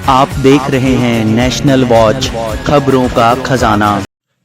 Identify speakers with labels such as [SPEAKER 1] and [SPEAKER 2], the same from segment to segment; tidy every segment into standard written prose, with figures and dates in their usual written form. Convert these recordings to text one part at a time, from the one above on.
[SPEAKER 1] आप देख रहे हैं नेशनल वॉच, खबरों का खजाना।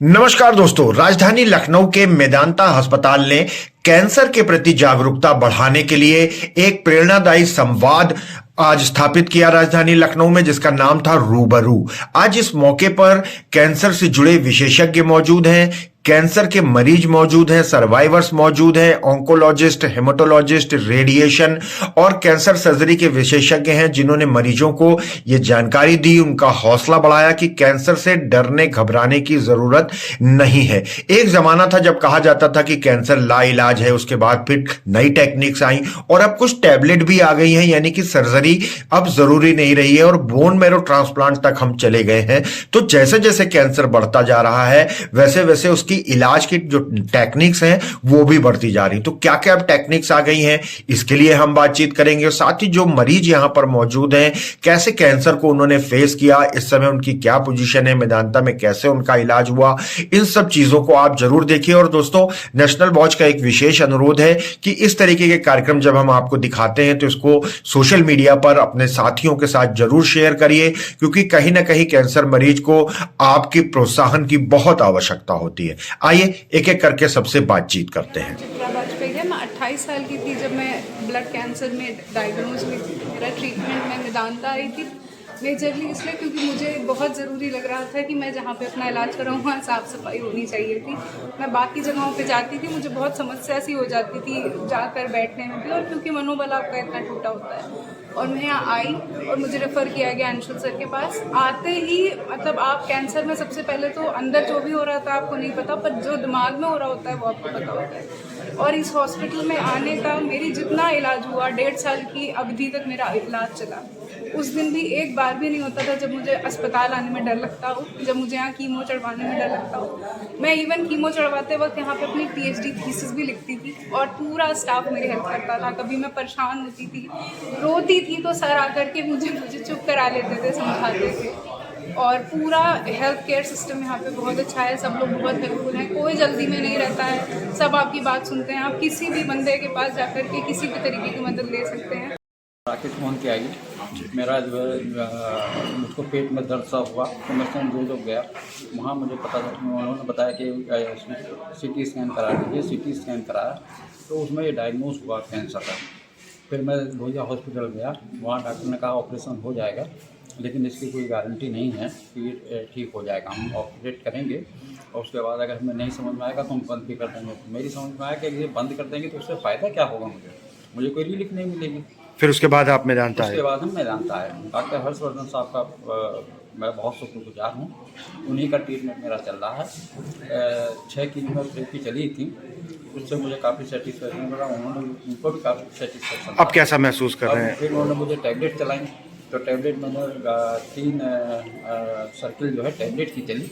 [SPEAKER 2] नमस्कार दोस्तों, राजधानी लखनऊ के मेदांता अस्पताल ने कैंसर के प्रति जागरूकता बढ़ाने के लिए एक प्रेरणादायी संवाद आज स्थापित किया राजधानी लखनऊ में, जिसका नाम था रूबरू। आज इस मौके पर कैंसर से जुड़े विशेषज्ञ मौजूद हैं, कैंसर के मरीज मौजूद हैं, सर्वाइवर्स मौजूद हैं, ऑन्कोलॉजिस्ट, हेमाटोलॉजिस्ट, रेडिएशन और कैंसर सर्जरी के विशेषज्ञ हैं, जिन्होंने मरीजों को ये जानकारी दी, उनका हौसला बढ़ाया कि कैंसर से डरने घबराने की जरूरत नहीं है। एक जमाना था जब कहा जाता था कि कैंसर लाइलाज है, उसके बाद फिर नई टेक्निक्स आई और अब कुछ टैबलेट भी आ गई हैं, यानी कि सर्जरी अब जरूरी नहीं रही है और बोन मैरो ट्रांसप्लांट तक हम चले गए हैं। तो जैसे जैसे कैंसर बढ़ता जा रहा है वैसे वैसे उसकी इलाज की जो टेक्निक्स हैं वो भी बढ़ती जा रही। तो क्या क्या अब टेक्निक्स आ गई हैं, इसके लिए हम बातचीत करेंगे। साथ ही जो मरीज यहां पर मौजूद हैं, कैसे कैंसर को उन्होंने फेस किया, इस समय उनकी क्या पोजीशन है, मेदांता में कैसे उनका इलाज हुआ, इन सब चीजों को आप जरूर देखिए। और दोस्तों, नेशनल वॉच का एक विशेष अनुरोध है कि इस तरीके के कार्यक्रम जब हम आपको दिखाते हैं तो इसको सोशल मीडिया पर अपने साथियों के साथ जरूर शेयर करिए, क्योंकि कहीं ना कहीं कैंसर मरीज को आपकी प्रोत्साहन की बहुत आवश्यकता होती है। आइए एक एक करके सबसे बातचीत करते हैं।
[SPEAKER 3] वाजपेयी है। मैं 28 साल की थी जब मैं ब्लड कैंसर में डायग्नोज हुई थी। मेरा ट्रीटमेंट में मेदांता आई थी मेजरली इसलिए क्योंकि मुझे बहुत ज़रूरी लग रहा था कि मैं जहाँ पे अपना इलाज कराऊँ वहाँ साफ़ सफाई होनी चाहिए थी। मैं बाकी जगहों पे जाती थी, मुझे बहुत समस्या सी हो जाती थी जाकर बैठने में भी, और क्योंकि मनोबल आपका इतना टूटा होता है। और मैं यहाँ आई और मुझे रेफ़र किया गया अंशुल सर के पास। आते ही मतलब आप कैंसर में सबसे पहले तो अंदर जो भी हो रहा था आपको नहीं पता, पर जो दिमाग में हो रहा होता है वो आपको पता होता है। और इस हॉस्पिटल में आने का मेरी जितना इलाज हुआ 1.5 साल की अवधि तक मेरा इलाज चला। उस दिन भी एक बार भी नहीं होता था जब मुझे अस्पताल आने में डर लगता हो, जब मुझे यहाँ कीमो चढ़वाने में डर लगता हो। मैं इवन कीमो चढ़वाते वक्त यहाँ पे अपनी PhD थीसिस भी लिखती थी और पूरा स्टाफ मेरी हेल्प करता था। कभी मैं परेशान होती थी, रोती थी, तो सर आकर के मुझे चुप करा लेते थे, समझाते थे। और पूरा हेल्थ केयर सिस्टम यहाँ पे बहुत अच्छा है, सब लोग बहुत हेल्पफुल हैं, कोई जल्दी में नहीं रहता है, सब आपकी बात सुनते हैं। आप किसी भी बंदे के पास जाकर के किसी भी तरीके की मदद ले सकते हैं।
[SPEAKER 4] राकेश मोहन की आई, मेरा जो है मुझको पेट में दर्द सा हुआ तो मैं स्वयं जब गया वहाँ मुझे पता था, उन्होंने बताया कि CT स्कैन करा लीजिए। CT स्कैन कराया तो उसमें ये डायग्नोज हुआ कैंसर का। फिर मैं लोहिया हॉस्पिटल गया, वहाँ डॉक्टर ने कहा ऑपरेशन हो जाएगा, लेकिन इसकी कोई गारंटी नहीं है कि ये ठीक हो जाएगा। हम ऑपरेट करेंगे और उसके बाद अगर हमें नहीं समझ में आएगा तो हम बंद भी कर देंगे। मेरी समझ में आया कि ये बंद कर देंगे तो उससे फ़ायदा क्या होगा, मुझे कोई रिलीफ नहीं मिलेगी।
[SPEAKER 2] फिर उसके बाद आप मेदांता
[SPEAKER 4] उसके बाद हम मेदांता है। डॉक्टर हर्षवर्धन साहब का मैं बहुत शुक्रगुजार हूँ, उन्हीं का ट्रीटमेंट मेरा चल रहा है। 6 कीमोथेरेपी चली थी, उससे मुझे काफ़ी सेटिस्फैक्शन मिला, उनको भी काफ़ी सेटिस्फैक्शन।
[SPEAKER 2] अब कैसा महसूस कर रहे हैं?
[SPEAKER 4] फिर उन्होंने मुझे टैबलेट चलाई, तो टैबलेट मैंने 3 सर्किल जो है टैबलेट की चली।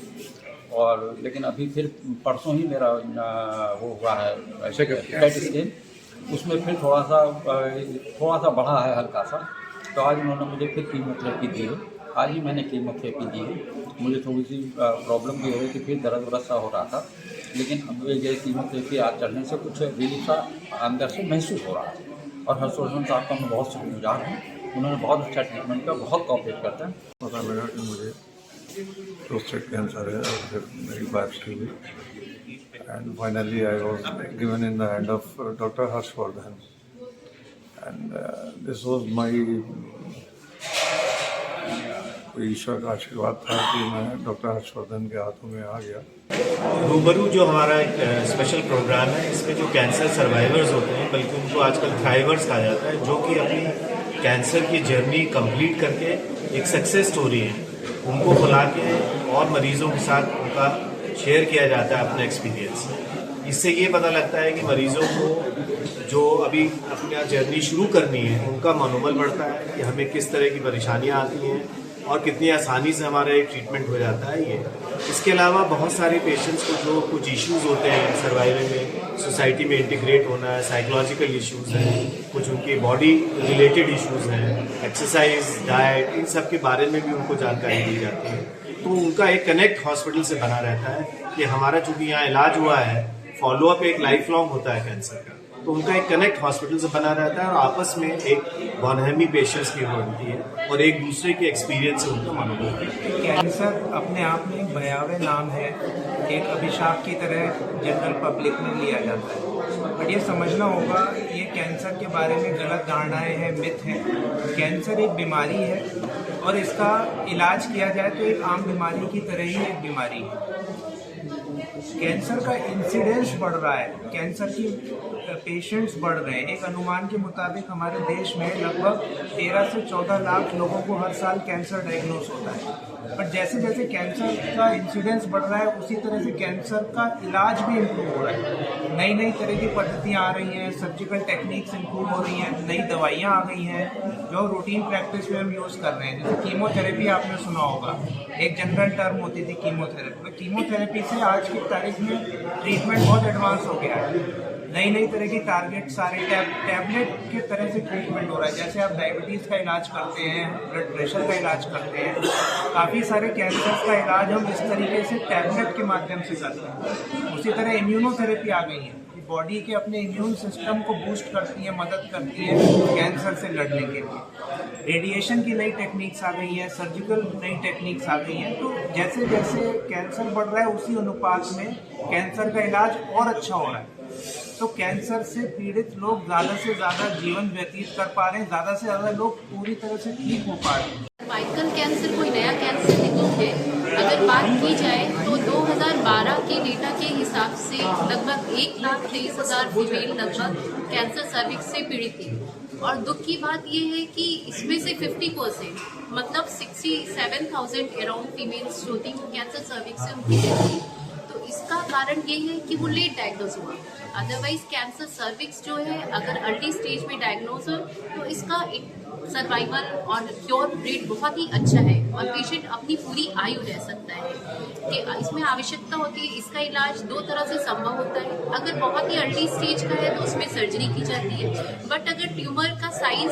[SPEAKER 4] और लेकिन अभी फिर परसों ही मेरा वो हुआ है PET स्कैन, उसमें फिर थोड़ा सा बढ़ा है हल्का सा। तो आज उन्होंने मुझे फिर कीमोथेरेपी दी है, आज ही मैंने कीमोथेरेपी दी है। मुझे थोड़ी सी प्रॉब्लम भी हो रही थी, फिर दर्द वर्द सा हो रहा था, लेकिन अब ये कीमोथेरेपी आज चढ़ने से कुछ रिलीफ सा अंदर से महसूस हो रहा है। और हर्षवर्धन साहब का मैं बहुत शुक्रगुजार हूँ, उन्होंने बहुत अच्छा ट्रीटमेंट किया, बहुत कोऑपरेट करते हैं।
[SPEAKER 5] पता लगा कि मुझे प्रोस्टेट कैंसर है और फिर मेरी बायोप्सी हुई and finally I was given in the hand of Dr. Harshvardhan and this was my ईश्वर का आशीर्वाद था कि मैं डॉक्टर हर्षवर्धन के हाथों में आ गया।
[SPEAKER 6] रूबरू जो हमारा एक स्पेशल प्रोग्राम है, इसमें जो कैंसर सर्वाइवर्स होते हैं, बल्कि उनको आजकल थ्राइवर्स कहा जाता है, जो कि अपनी कैंसर की जर्नी कंप्लीट करके एक सक्सेस स्टोरी है, उनको बुला के और मरीजों के साथ उनका शेयर किया जाता है अपना एक्सपीरियंस। इससे ये पता लगता है कि मरीजों को जो अभी अपना जर्नी शुरू करनी है उनका मनोबल बढ़ता है कि हमें किस तरह की परेशानियां आती हैं और कितनी आसानी से हमारा एक ट्रीटमेंट हो जाता है ये। इसके अलावा बहुत सारे पेशेंट्स को जो कुछ इश्यूज होते हैं सर्वाइवल में, सोसाइटी में इंटीग्रेट होना है, साइकोलॉजिकल इश्यूज हैं, कुछ उनके बॉडी रिलेटेड इश्यूज हैं, एक्सरसाइज, डाइट, इन सब के बारे में भी उनको जानकारी दी जाती है। तो उनका एक कनेक्ट हॉस्पिटल से बना रहता है कि हमारा चूँकि यहाँ इलाज हुआ है, फॉलोअप एक लाइफ लॉन्ग होता है कैंसर का। तो उनका एक कनेक्ट हॉस्पिटल से बना रहता है और आपस में एक बोनहमी पेशेंट्स की बनती है और एक दूसरे के एक्सपीरियंस से उनका मनोबल।
[SPEAKER 7] कैंसर अपने आप में एक भयावह नाम है, एक अभिशाप की तरह जनरल पब्लिक में लिया जाता है। बट ये समझना होगा, ये कैंसर के बारे में गलत धारणाएं हैं, मिथ हैं। कैंसर एक बीमारी है और इसका इलाज किया जाए तो एक आम बीमारी की तरह ही एक बीमारी है। कैंसर का इंसिडेंस बढ़ रहा है, कैंसर की पेशेंट्स बढ़ रहे हैं। एक अनुमान के मुताबिक हमारे देश में लगभग 13 से 14 लाख लोगों को हर साल कैंसर डायग्नोस होता है। पर जैसे जैसे कैंसर का इंसिडेंस बढ़ रहा है, उसी तरह से कैंसर का इलाज भी इम्प्रूव हो रहा है। नई नई तरह की पद्धतियाँ आ रही हैं, सर्जिकल टेक्निक्स इम्प्रूव हो रही हैं, नई दवाइयाँ आ गई हैं जो रूटीन प्रैक्टिस में हम यूज़ कर रहे हैं। जैसे कीमोथेरेपी आपने सुना होगा, एक जनरल टर्म होती थी कीमोथेरेपी। तो कीमोथेरेपी से आज की तारीख में ट्रीटमेंट बहुत एडवांस हो गया है। नई नई तरह की टारगेट सारे टैबलेट के तरह से ट्रीटमेंट हो रहा है। जैसे आप डायबिटीज़ का इलाज करते हैं, ब्लड प्रेशर का इलाज करते हैं, काफ़ी सारे कैंसर का इलाज हम इस तरीके से टैबलेट के माध्यम से करते हैं। उसी तरह इम्यूनोथेरेपी आ गई है, बॉडी के अपने इम्यून सिस्टम को बूस्ट करती है, मदद करती है कैंसर से लड़ने के लिए। रेडिएशन की नई टेक्निक्स आ गई हैं, सर्जिकल नई टेक्निक्स आ गई हैं। तो जैसे जैसे कैंसर बढ़ रहा है, उसी अनुपात में कैंसर का इलाज और अच्छा हो रहा है। तो कैंसर से पीड़ित लोग ज़्यादा से ज़्यादा जीवन व्यतीत कर पा रहे हैं, ज़्यादा से ज़्यादा लोग पूरी तरह से ठीक हो पा रहे हैं।
[SPEAKER 8] सर्वाइकल कैंसर कोई नया कैंसर नहीं है। अगर बात की जाए तो 2012 के डेटा के हिसाब से लगभग 1,23,000 फीमेल लगभग कैंसर सर्विक्स से पीड़ित थी। और दुख की बात यह है कि इसमें से 50% मतलब 67,000 अराउंड फीमेल्स जो थी वो कैंसर सर्विक्स से उनकी डेथ हुई। तो इसका कारण ये है कि वो लेट डायग्नोज हुआ। अदरवाइज कैंसर सर्विक्स जो है अगर अर्ली स्टेज में डायग्नोज हो तो इसका सर्वाइवल और क्योर रेट बहुत ही अच्छा है और पेशेंट अपनी पूरी आयु रह सकता है। कि इसमें आवश्यकता होती है, इसका इलाज दो तरह से संभव होता है। अगर बहुत ही अर्ली स्टेज का है तो उसमें सर्जरी की जाती है, बट अगर ट्यूमर का साइज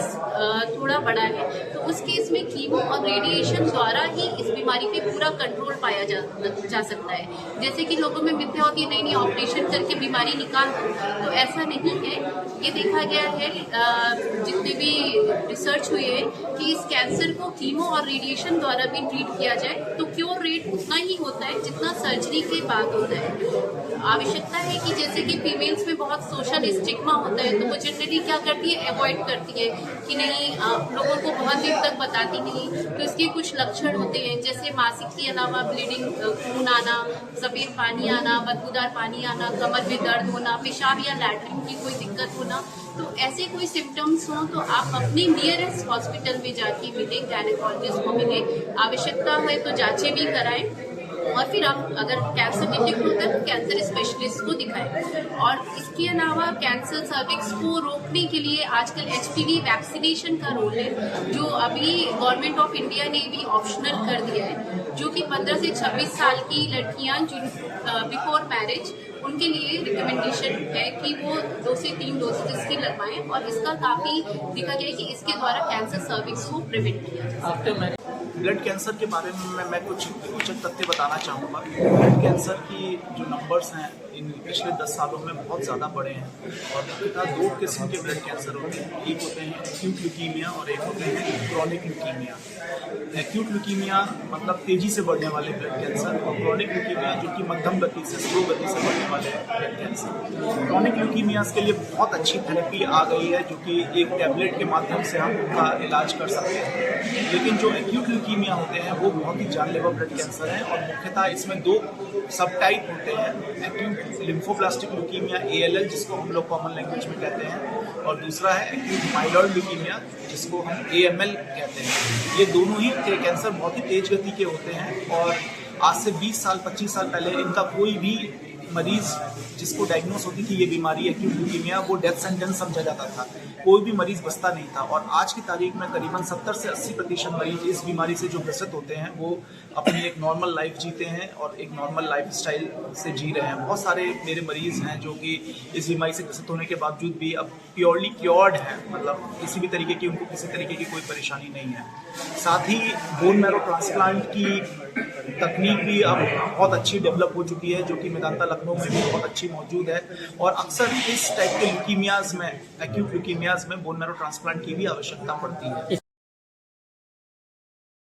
[SPEAKER 8] थोड़ा बड़ा है तो उस केस में कीमो और रेडिएशन द्वारा ही इस बीमारी पे पूरा कंट्रोल पाया जा सकता है। जैसे कि लोगों में मिथ्या होती है नहीं ऑपरेशन करके बीमारी निकाल दो, तो ऐसा नहीं है। ये देखा गया है जितने भी रिसर्च हुई है कि इस कैंसर को कीमो और रेडिएशन द्वारा भी ट्रीट किया जाए तो क्योर रेट उतना ही होता है जितना सर्जरी के बाद होता है। आवश्यकता है कि जैसे कि फीमेल्स में बहुत सोशल स्टिग्मा होता है तो वो जनरली क्या करती है, अवॉइड करती है कि नहीं लोगों को बहुत दिन तक बताती नहीं। तो इसके कुछ लक्षण होते हैं जैसे मासिक के अलावा ब्लीडिंग, खून आना, सफेद पानी आना, बदबूदार पानी आना, कमर में दर्द होना, पेशाब या लैट्रिन की कोई दिक्कत होना। तो ऐसे कोई सिम्टम्स हों तो आप अपने नियरेस्ट हॉस्पिटल में जाके मिलें, गायनेकोलॉजिस्ट को मिलें, आवश्यकता है तो जांचें भी कराएं और फिर आप अगर कैंसर डिटेक्ट होता है तो कैंसर स्पेशलिस्ट को दिखाएं। और इसके अलावा कैंसर सर्विक्स को रोकने के लिए आजकल HPV वैक्सीनेशन का रोल है, जो अभी गवर्नमेंट ऑफ इंडिया ने भी ऑप्शनल कर दिया है, जो कि 15 से 26 साल की लड़कियां जिन बिफोर मैरिज उनके लिए रिकमेंडेशन है कि वो 2 से 3 डोजेज इसकी लगवाएं। और इसका काफ़ी देखा गया है कि इसके द्वारा कैंसर सर्विक्स को प्रिवेंट किया जा सकता है।
[SPEAKER 9] ब्लड कैंसर के बारे में मैं कुछ तथ्य बताना चाहूँगा। ब्लड कैंसर की जो नंबर्स हैं इन पिछले 10 सालों में बहुत ज़्यादा बढ़े हैं और मुख्यतः 2 किस्म के ब्लड कैंसर होते हैं। एक होते हैं एक्यूट ल्यूकीमिया और एक होते हैं क्रॉनिक ल्यूकीमिया। एक्यूट ल्यूकीमिया मतलब तेज़ी से बढ़ने वाले ब्लड कैंसर और क्रॉनिक ल्यूकीमिया जो कि मध्यम गति से, स्लो गति से बढ़ने वाले ब्लड कैंसर। क्रॉनिक ल्यूकीमियाज के लिए बहुत अच्छी थेरेपी आ गई है जो कि एक टैबलेट के माध्यम से हम उनका इलाज कर सकते हैं। लेकिन जो एक्यूट ल्यूकीमिया होते हैं वो बहुत ही जानलेवा ब्लड कैंसर है और मुख्यतः इसमें 2 सब टाइप होते हैं। एक्यूट लिम्फोब्लास्टिक ल्यूकीमिया ALL जिसको हम लोग कॉमन लैंग्वेज में कहते हैं, और दूसरा है एक्यूट माइलॉइड ल्यूकीमिया जिसको हम AML कहते हैं। ये दोनों ही कैंसर बहुत ही तेज गति के होते हैं और आज से 20 साल 25 साल पहले इनका कोई भी मरीज जिसको डायग्नोस होती थी ये बीमारी एक्यूट ल्यूकीमिया, वो डेथ सेंटेंस समझा जाता था, कोई भी मरीज बचता नहीं था। और आज की तारीख में करीबन 70 से 80% मरीज इस बीमारी से जो ग्रसित होते हैं वो अपनी एक नॉर्मल लाइफ जीते हैं और एक नॉर्मल लाइफ स्टाइल से जी रहे हैं। बहुत सारे मेरे मरीज हैं जो कि इस बीमारी से ग्रसित होने के बावजूद भी अब प्योरली क्योर्ड हैं, मतलब किसी भी तरीके की उनको किसी तरीके की कोई परेशानी नहीं है। साथ ही बोन मैरो ट्रांसप्लांट की तकनीक भी अब बहुत अच्छी डेवलप हो चुकी है, जो कि मेदांता लखनऊ में भी बहुत अच्छी मौजूद है। और अक्सर इस टाइप के ल्यूकीमियाज में, एक्यूट ल्यूकीमियाज में बोन मैरो ट्रांसप्लांट की भी आवश्यकता पड़ती है।